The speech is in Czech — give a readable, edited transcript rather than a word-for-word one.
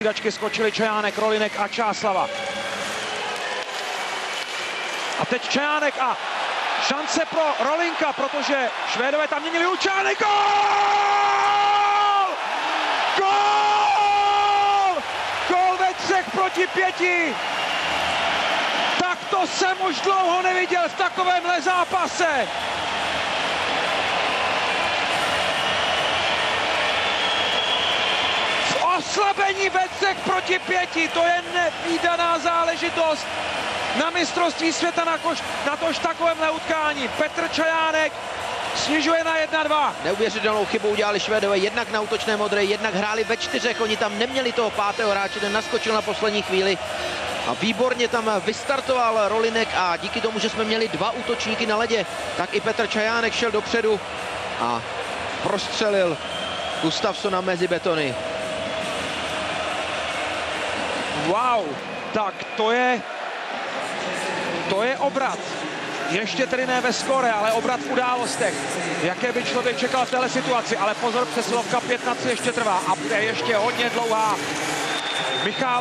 Střídačky skočili Čajánek, Rolinek a Čáslava. A teď Čajánek a šance pro Rolinka, protože Švédové tam měnili Čajánek. Gól! Gól! Gól ve 3-5. Tak to jsem už dlouho neviděl v takovémhle zápase. Oslabení ve 3-5, to je nevídaná záležitost na mistrovství světa na tož takovémhle utkání. Petr Čajánek snižuje na 1-2. Neuvěřitelnou chybu udělali Švédové, jednak na útočné modré, jednak hráli ve 4, oni tam neměli toho pátého hráče, ten naskočil na poslední chvíli. A výborně tam vystartoval Rolinek a díky tomu, že jsme měli 2 útočníky na ledě, tak i Petr Čajánek šel dopředu a prostřelil Gustafssona mezi betony. Wow, tak to je obrat. Ještě tedy ne ve skóre, ale obrat v událostech. Jaké by člověk čekal v téhle situaci, ale pozor, přesilovka 5-3 ještě trvá a bude ještě hodně dlouhá. Michal